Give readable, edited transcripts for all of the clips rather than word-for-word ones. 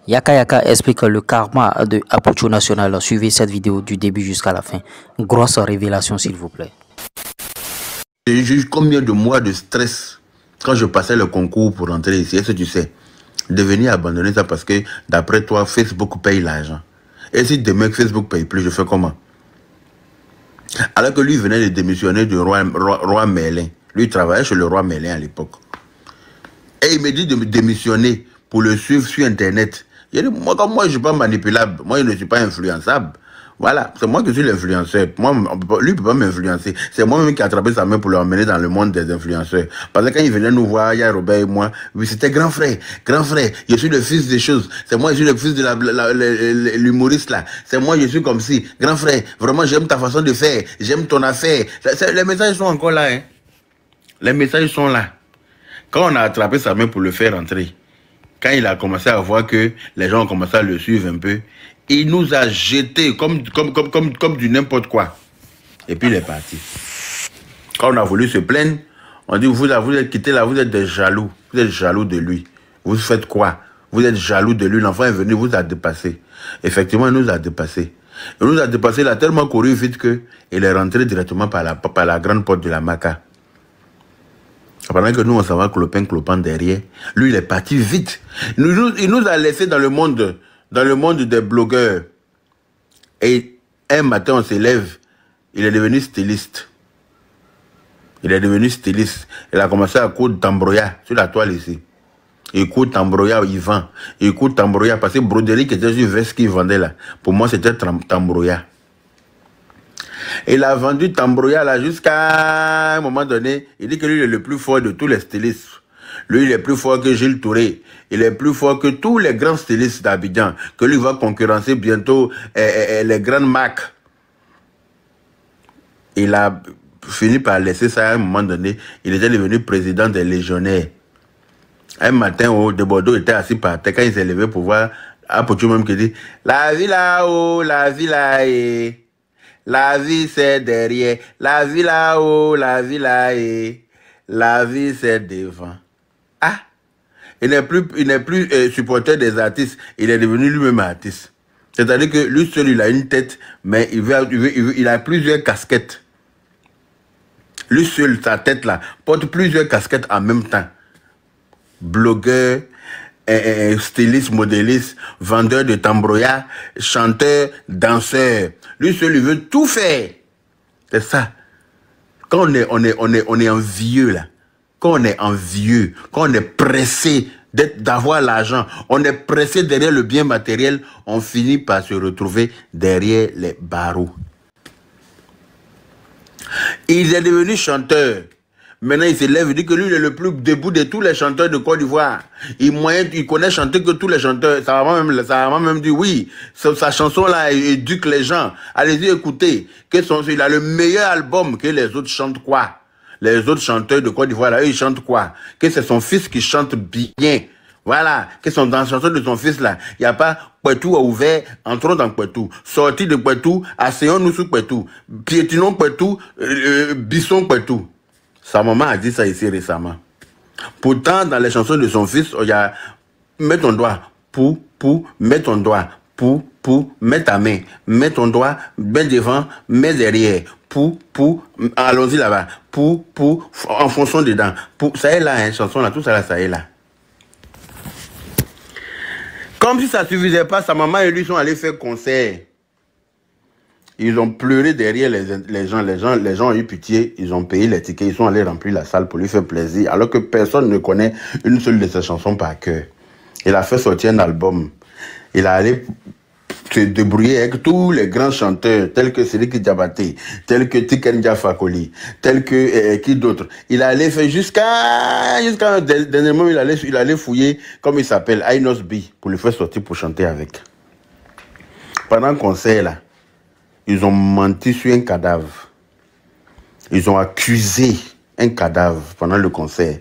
Yaka Yaka explique le karma de Apucho National. Suivez cette vidéo du début jusqu'à la fin. Grosse révélation, s'il vous plaît. J'ai eu combien de mois de stress quand je passais le concours pour rentrer ici. Est-ce que tu sais? De venir abandonner ça parce que d'après toi, Facebook paye l'argent. Et si demain Facebook paye plus, je fais comment? Alors que lui venait de démissionner du roi Merlin. Lui travaillait chez le roi Merlin à l'époque. Et il me dit de me démissionner pour le suivre sur Internet. Il dit, moi, comme moi, je ne suis pas manipulable. Moi, je ne suis pas influençable. Voilà, c'est moi qui suis l'influenceur. Lui, il ne peut pas m'influencer. C'est moi-même qui ai attrapé sa main pour l'emmener dans le monde des influenceurs. Parce que quand il venait nous voir, il y a Robert et moi, oui, c'était grand frère, je suis le fils des choses. C'est moi, je suis le fils de l'humoriste là. C'est moi, je suis comme si, grand frère, vraiment, j'aime ta façon de faire, j'aime ton affaire. Les messages sont encore là, hein. Les messages sont là. Quand on a attrapé sa main pour le faire rentrer, quand il a commencé à voir que les gens ont commencé à le suivre un peu, il nous a jetés comme du n'importe quoi. Et puis il est parti. Quand on a voulu se plaindre, on dit, vous êtes quitté là, vous êtes des jaloux. Vous êtes jaloux de lui. Vous faites quoi? Vous êtes jaloux de lui. L'enfant est venu, vous a dépassé. Effectivement, il nous a dépassé. Il nous a dépassé, il a tellement couru vite qu'il est rentré directement par la grande porte de la Maca. Pendant que nous, on s'en va clopin derrière. Lui, il est parti vite. Il nous a laissé dans le monde des blogueurs. Et un matin, on s'élève. Il est devenu styliste. Il a commencé à coudre Tambroya sur la toile ici. Il coud Tambroya, il vend. Il coud Tambroya parce que Broderick était sur veste qu'il vendait là. Pour moi, c'était Tambroya. Il a vendu Tambroya là jusqu'à un moment donné. Il dit que lui, il est le plus fort de tous les stylistes. Lui, il est plus fort que Gilles Touré. Il est plus fort que tous les grands stylistes d'Abidjan. Que lui va concurrencer bientôt les grandes marques. Il a fini par laisser ça à un moment donné. Il était devenu président des légionnaires. Un matin, de Bordeaux était assis par terre. Quand il s'est levé pour voir Apocho même qui dit, la vie là-haut, la vie là-haut. La vie c'est derrière, la vie là-haut, la vie là-haut, la vie c'est devant. Ah, il n'est plus supporter des artistes, il est devenu lui-même artiste. C'est-à-dire que lui seul, il a une tête, mais il a plusieurs casquettes. Lui seul, sa tête là, porte plusieurs casquettes en même temps. Blogueur, styliste, modéliste, vendeur de Tambroya, chanteur, danseur. Lui seul, il veut tout faire. C'est ça. Quand on est envieux là, quand on est envieux, quand on est pressé d'avoir l'argent, on est pressé derrière le bien matériel, on finit par se retrouver derrière les barreaux. Il est devenu chanteur. Maintenant, il se lève, il dit que lui, il est le plus debout de tous les chanteurs de Côte d'Ivoire. Il connaît chanter que tous les chanteurs. Ça m'a même dit, oui, sa chanson-là éduque les gens. Allez-y, écoutez. Il a le meilleur album que les autres chantent quoi? Les autres chanteurs de Côte d'Ivoire, là, eux, ils chantent quoi? Que c'est son fils qui chante bien. Voilà. Que dans la chanson de son fils, là, il n'y a pas Poitou a ouvert, entrons dans Poitou. Sortis de Poitou, asseyons-nous sous Poitou. Piétinons Poitou, bissons Poitou. Sa maman a dit ça ici récemment. Pourtant, dans les chansons de son fils, il y a mets ton doigt, pou, mets ton doigt, pou, mets ta main, mets ton doigt, mets devant, mets derrière, pou, allons-y là-bas, pou, enfonçons dedans, pou, ça est là, hein, chanson là, tout ça là, ça est là. Comme si ça ne suffisait pas, sa maman et lui sont allés faire concert. Ils ont pleuré derrière les gens. Les gens ont eu pitié. Ils ont payé les tickets. Ils sont allés remplir la salle pour lui faire plaisir. Alors que personne ne connaît une seule de ses chansons par cœur. Il a fait sortir un album. Il a allé se débrouiller avec tous les grands chanteurs, tels que Sidiki Diabaté, tels que Tiken Jah Fakoly, tels que qui d'autre. Il allait faire jusqu'à un dernier moment, il allait fouiller, comme il s'appelle, Ainos B, pour le faire sortir pour chanter avec. Pendant le concert, là, ils ont menti sur un cadavre. Ils ont accusé un cadavre pendant le concert.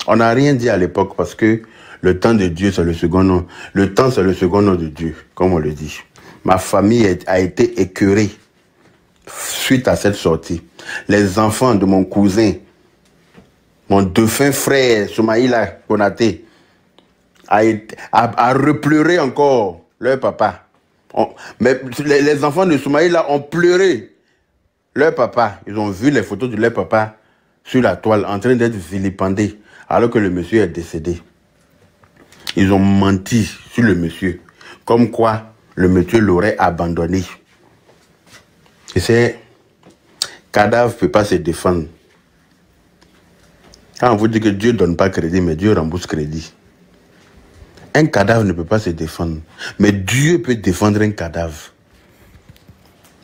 On n'a rien dit à l'époque parce que le temps de Dieu, c'est le second nom. Le temps, c'est le second nom de Dieu, comme on le dit. Ma famille a été écœurée suite à cette sortie. Les enfants de mon cousin, mon défunt frère, Soumaïla Konaté, à repleurer encore leur papa. Mais les enfants de Soumaïla ont pleuré leur papa. Ils ont vu les photos de leur papa sur la toile en train d'être vilipendé alors que le monsieur est décédé. Ils ont menti sur le monsieur, comme quoi le monsieur l'aurait abandonné. Et c'est cadavre ne peut pas se défendre. Quand on vous dit que Dieu ne donne pas crédit, mais Dieu rembourse crédit. Un cadavre ne peut pas se défendre, mais Dieu peut défendre un cadavre.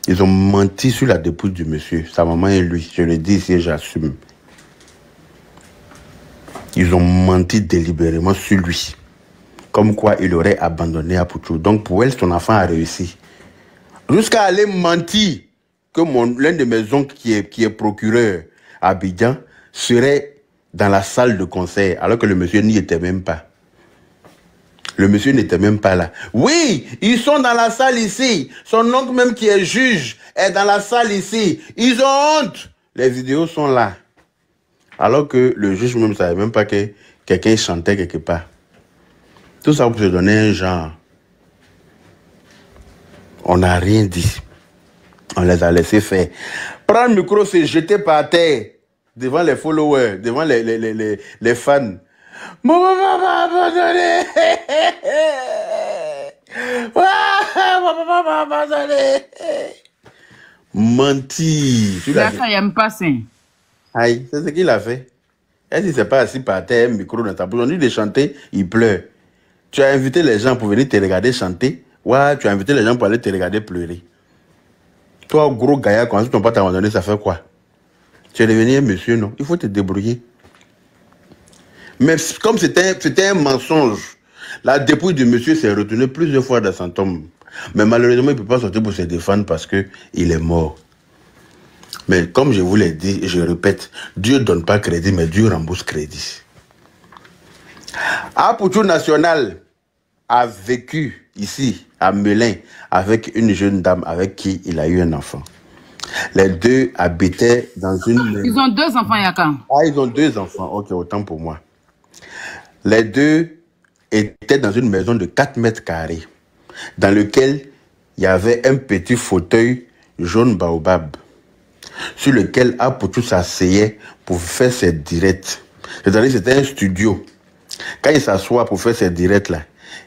Ils ont menti sur la dépouille du monsieur, sa maman et lui. Je le dis ici et j'assume. Ils ont menti délibérément sur lui. Comme quoi il aurait abandonné Apouchou. Donc pour elle, son enfant a réussi. Jusqu'à aller mentir que l'un de mes oncles qui est procureur à Abidjan serait dans la salle de concert, alors que le monsieur n'y était même pas. Le monsieur n'était même pas là. Oui, ils sont dans la salle ici. Son oncle même qui est juge est dans la salle ici. Ils ont honte. Les vidéos sont là. Alors que le juge même ne savait même pas que quelqu'un chantait quelque part. Tout ça pour se donner un genre. On n'a rien dit. On les a laissés faire. Prendre le micro, c'est jeter par terre devant les followers, devant les fans. Mon papa m'a abandonné. Mon papa m'a abandonné. Menti. Yaka n'aime pas ça. Aïe, c'est ce qu'il a fait. Est-ce qu'il ne s'est pas assis par terre, un micro dans ta bouche? On dit de chanter, il pleure. Tu as invité les gens pour venir te regarder chanter. Ouais, tu as invité les gens pour aller te regarder pleurer. Toi, gros gaillard, quand ton pote t'a abandonné, ça fait quoi? Tu es devenu un monsieur, non? Il faut te débrouiller. Mais comme c'était un mensonge, la dépouille du monsieur s'est retournée plusieurs fois dans son tombe. Mais malheureusement, il ne peut pas sortir pour se défendre parce qu'il est mort. Mais comme je vous l'ai dit, et je répète, Dieu ne donne pas crédit, mais Dieu rembourse crédit. Apouchou National a vécu ici, à Melun, avec une jeune dame avec qui il a eu un enfant. Les deux habitaient dans une... Ils ont 2 enfants, Yaka. Ah, ils ont 2 enfants. Ok, autant pour moi. Les deux étaient dans une maison de 4 mètres carrés, dans lequel il y avait un petit fauteuil jaune baobab, sur lequel Apouchou s'asseyait pour faire ses directs. C'est-à-dire que c'était un studio. Quand il s'assoit pour faire ses directs là,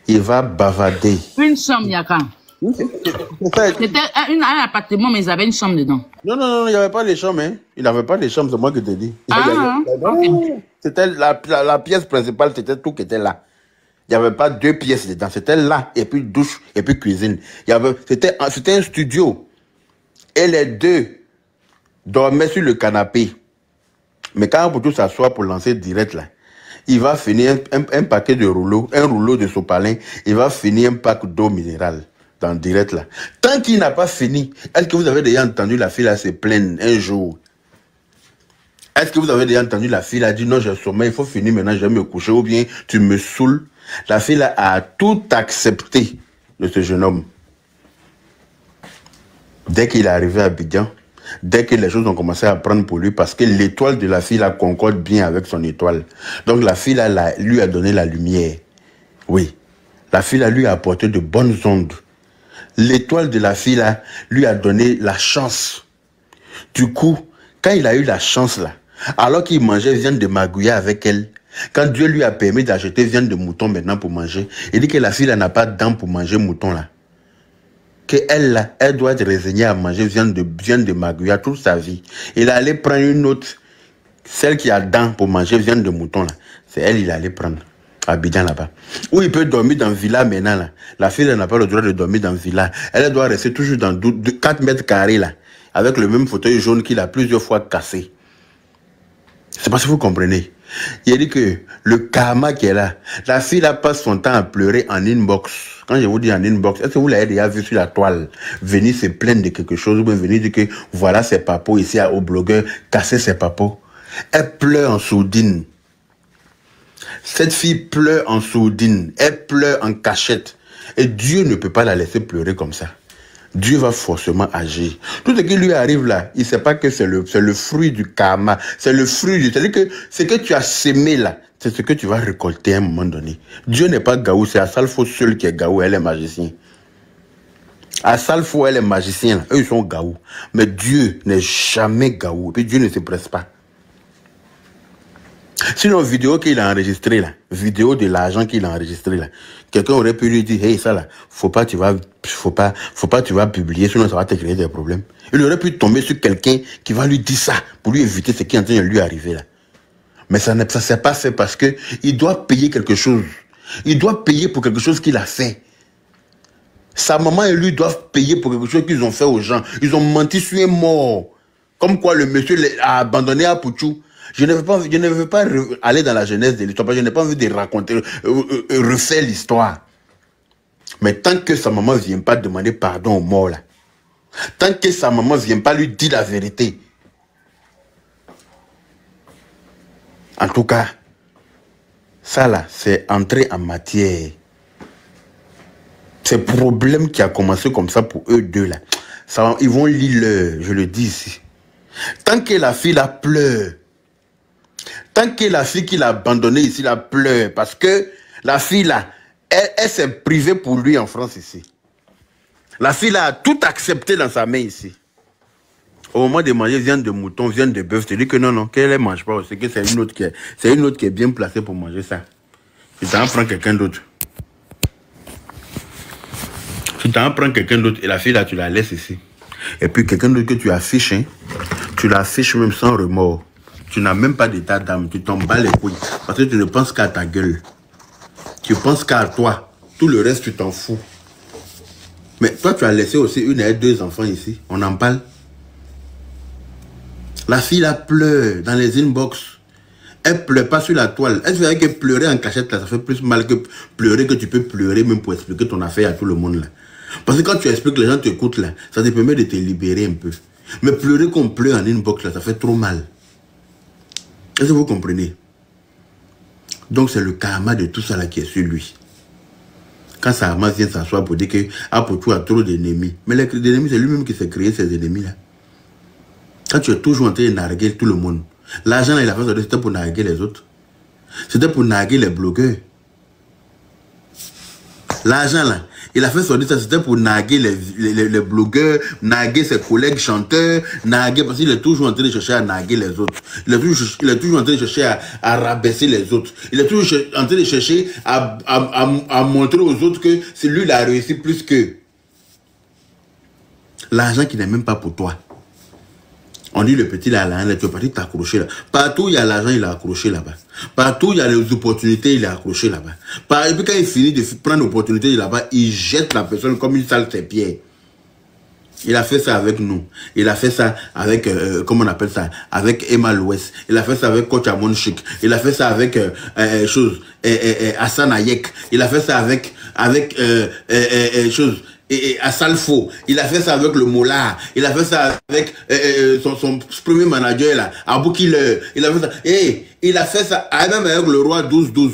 il va bavarder. Une chambre, Yaka. C'était un appartement, mais ils avaient une chambre dedans. Non, il n'y avait pas les chambres. Hein. Il n'avait pas les chambres, c'est moi qui te dis. Okay. C'était la pièce principale, c'était tout qui était là. Il n'y avait pas 2 pièces dedans. C'était là, et puis douche, et puis cuisine. C'était un studio. Et les deux dormaient sur le canapé. Mais quand Apouchou s'assoit pour lancer direct là, il va finir un paquet de rouleaux, un rouleau de sopalin, il va finir un pack d'eau minérale dans le direct là. Tant qu'il n'a pas fini, est-ce que vous avez déjà entendu la fille là se plaindre un jour? Est-ce que vous avez déjà entendu la fille là dire non, j'ai sommeil, il faut finir maintenant, je vais me coucher, ou bien tu me saoules? La fille là a tout accepté de ce jeune homme. Dès qu'il est arrivé à Abidjan, dès que les choses ont commencé à prendre pour lui, parce que l'étoile de la fille là concorde bien avec son étoile. Donc la fille là lui a donné la lumière. Oui. La fille là lui a apporté de bonnes ondes. L'étoile de la fille là lui a donné la chance. Du coup, quand il a eu la chance là, alors qu'il mangeait viande de magouilla avec elle, quand Dieu lui a permis d'acheter viande de mouton maintenant pour manger, il dit que la fille là n'a pas de dents pour manger mouton là. qu'elle là, elle doit être résignée à manger viande de magouilla toute sa vie. Il allait prendre une autre, celle qui a dents pour manger viande de mouton là. C'est elle, il allait prendre. À Abidjan là-bas. Ou il peut dormir dans villa maintenant là. La fille n'a pas le droit de dormir dans villa. Elle doit rester toujours dans 4 mètres carrés là. Avec le même fauteuil jaune qu'il a plusieurs fois cassé. C'est parce que vous comprenez. Il a dit que le karma qui est là, la fille là passe son temps à pleurer en inbox. Quand je vous dis en inbox, est-ce que vous l'avez déjà vu sur la toile venir se plaindre de quelque chose ou bien venir dire que voilà ses papos ici au blogueur casser ses papos. Elle pleure en sourdine. Cette fille pleure en sourdine. Elle pleure en cachette. Et Dieu ne peut pas la laisser pleurer comme ça. Dieu va forcément agir. Tout ce qui lui arrive là, il ne sait pas que c'est le fruit du karma. C'est le fruit du... C'est-à-dire que ce que tu as semé là, c'est ce que tu vas récolter à un moment donné. Dieu n'est pas Gaou, c'est Asalfo seul qui est Gaou, elle est magicien. Asalfo, elle est magicien, eux ils sont Gaou. Mais Dieu n'est jamais Gaou. Et puis Dieu ne se presse pas. Sinon, vidéo qu'il a enregistré là, vidéo de l'argent qu'il a enregistré là, quelqu'un aurait pu lui dire, hey, ça là, faut pas tu vas publier, sinon ça va te créer des problèmes. Il aurait pu tomber sur quelqu'un qui va lui dire ça, pour lui éviter ce qui est en train de lui arriver là. Mais ça ne s'est pas fait parce que il doit payer quelque chose. Il doit payer pour quelque chose qu'il a fait. Sa maman et lui doivent payer pour quelque chose qu'ils ont fait aux gens. Ils ont menti sur un mort. Comme quoi le monsieur a abandonné Apouchou. Je ne veux pas aller dans la genèse de l'histoire, parce que je n'ai pas envie de raconter, refaire l'histoire. Mais tant que sa maman ne vient pas demander pardon au mort là, tant que sa maman ne vient pas lui dire la vérité, en tout cas, ça là, c'est entrer en matière. C'est le problème qui a commencé comme ça pour eux deux là. Ça, ils vont lire l'heure, je le dis ici. Tant que la fille là pleure, tant que la fille qu'il a abandonnée ici là pleure, parce que la fille là, elle s'est privée pour lui en France ici. La fille là a tout accepté dans sa main ici. Au moment de manger viande de mouton, viande de bœuf, tu dis que non, qu'elle ne mange pas, c'est que c'est une autre qui est bien placée pour manger ça. Tu t'en prends quelqu'un d'autre. Tu t'en prends quelqu'un d'autre et la fille là, tu la laisses ici. Et puis quelqu'un d'autre que tu affiches, hein, tu l'affiches même sans remords. Tu n'as même pas d'état d'âme, tu t'en bats les couilles. Parce que tu ne penses qu'à ta gueule. Tu penses qu'à toi. Tout le reste, tu t'en fous. Mais toi, tu as laissé aussi une et deux enfants ici. On en parle. La fille là pleure dans les inbox. Elle pleure pas sur la toile. Elle fait que pleurer en cachette là, ça fait plus mal que pleurer que tu peux pleurer même pour expliquer ton affaire à tout le monde là. Parce que quand tu expliques, les gens t'écoutent là, ça te permet de te libérer un peu. Mais pleurer qu'on pleure en inbox là, ça fait trop mal. Est-ce que vous comprenez? Donc c'est le karma de tout ça là qui est sur lui. Quand sa maman vient s'asseoir pour dire que Apouchou a trop d'ennemis. Mais les ennemis, c'est lui-même qui s'est créé ces ennemis là. Quand tu es toujours en train de narguer tout le monde. L'argent là, il a fait ça, c'était pour narguer les autres. C'était pour narguer les blogueurs. L'argent là, il a fait sortir ça, c'était pour narguer les blogueurs, narguer ses collègues chanteurs, narguer, parce qu'il est toujours en train de chercher à narguer les autres. Il est toujours en train de chercher à rabaisser les autres. Il est toujours en train de chercher à montrer aux autres que c'est lui qui a réussi plus qu'eux. L'argent qui n'est même pas pour toi. On dit le petit là, tu es parti t'accrocher là. Partout où il y a l'argent, il est accroché là-bas. Partout où il y a les opportunités, il est accroché là-bas. Et puis quand il finit de prendre l'opportunité là-bas, il jette la personne comme une salle ses pieds. Il a fait ça avec nous. Il a fait ça avec, comment on appelle ça, avec Emma Louest. Il a fait ça avec Coach Amon Chic. Il a fait ça avec Hassan Ayek. Il a fait ça avec Asalfo. Il a fait ça avec le Mola. Il a fait ça avec son premier manager là, Aboukile. Il a fait ça. Et il a fait ça même avec le roi 12-12.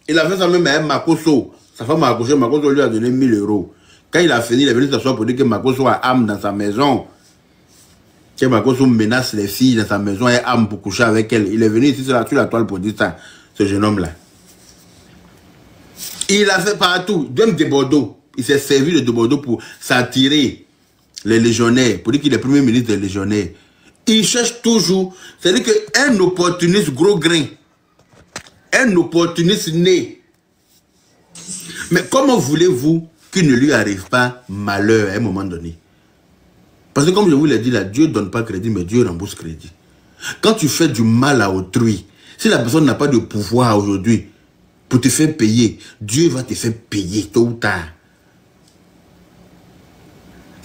Il a fait ça même avec Makoso. Sa femme a accouché, Makoso lui a donné 1000 €. Quand il a fini, il est venu s'asseoir pour dire que Makoso a âme dans sa maison. Que Makoso menace les filles dans sa maison et âme pour coucher avec elle. Il est venu ici sur la toile pour dire ça, ce jeune homme là. Il a fait partout, même de Bordeaux. Il s'est servi de Bordeaux pour s'attirer les légionnaires, pour dire qu'il est premier ministre des légionnaires. Il cherche toujours, c'est-à-dire qu'un opportuniste gros grain, un opportuniste né. Mais comment voulez-vous qu'il ne lui arrive pas malheur à un moment donné? Parce que comme je vous l'ai dit là, Dieu ne donne pas crédit, mais Dieu rembourse crédit. Quand tu fais du mal à autrui, si la personne n'a pas de pouvoir aujourd'hui pour te faire payer, Dieu va te faire payer tôt ou tard.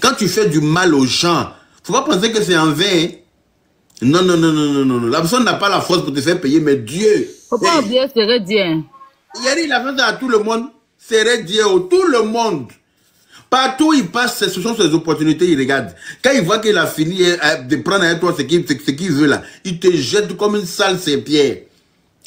Quand tu fais du mal aux gens, il ne faut pas penser que c'est en vain. Non. La personne n'a pas la force pour te faire payer, mais Dieu. Il ne faut pas oublier, c'est Dieu. Il a fait ça à tout le monde. C'est Dieu, tout le monde. Partout où il passe, ce sont ses opportunités, il regarde. Quand il voit qu'il a fini de prendre à toi ce qu'il veut là, il te jette comme une salle ses pieds.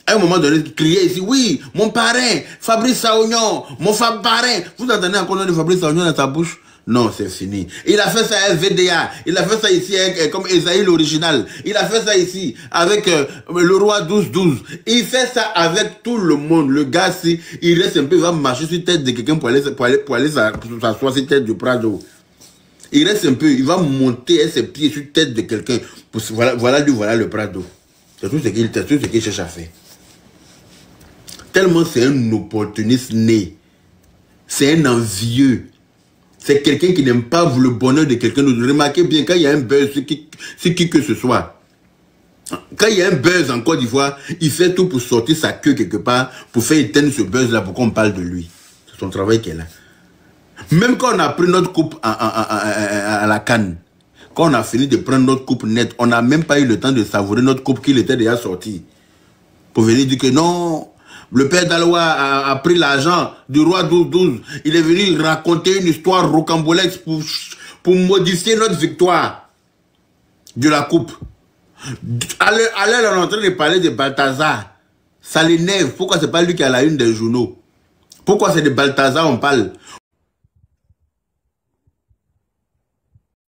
À un moment donné, il criait ici, oui, mon parrain, Fabrice Saognon, mon parrain. Vous entendez encore le nom de Fabrice Saognon dans sa bouche? Non, c'est fini. Il a fait ça avec VDA. Il a fait ça ici avec, comme Esaïe l'original. Il a fait ça ici avec le roi 12-12. Il fait ça avec tout le monde. Le gars, si il reste un peu, il va marcher sur la tête de quelqu'un pour aller s'asseoir sur la tête du Prado. Il reste un peu, il va monter ses pieds sur la tête de quelqu'un. Voilà le Prado. C'est tout ce qu'il cherche à faire. Tellement c'est un opportuniste né. C'est un envieux. C'est quelqu'un qui n'aime pas le bonheur de quelqu'un d'autre. Remarquez bien, quand il y a un buzz, c'est qui que ce soit. Quand il y a un buzz en Côte d'Ivoire, il fait tout pour sortir sa queue quelque part, pour faire éteindre ce buzz-là, pour qu'on parle de lui. C'est son travail qui est là. Même quand on a pris notre coupe à la canne, quand on a fini de prendre notre coupe nette, on n'a même pas eu le temps de savourer notre coupe qu'il était déjà sorti. Pour venir dire que non... Le père Daloa a pris l'argent du roi 12-12. Il est venu raconter une histoire rocambolesque pour modifier notre victoire de la coupe. Allez, on est en train de parler de Balthazar. Ça l'énerve. Pourquoi c'est pas lui qui a la une des journaux? Pourquoi c'est de Balthazar on parle?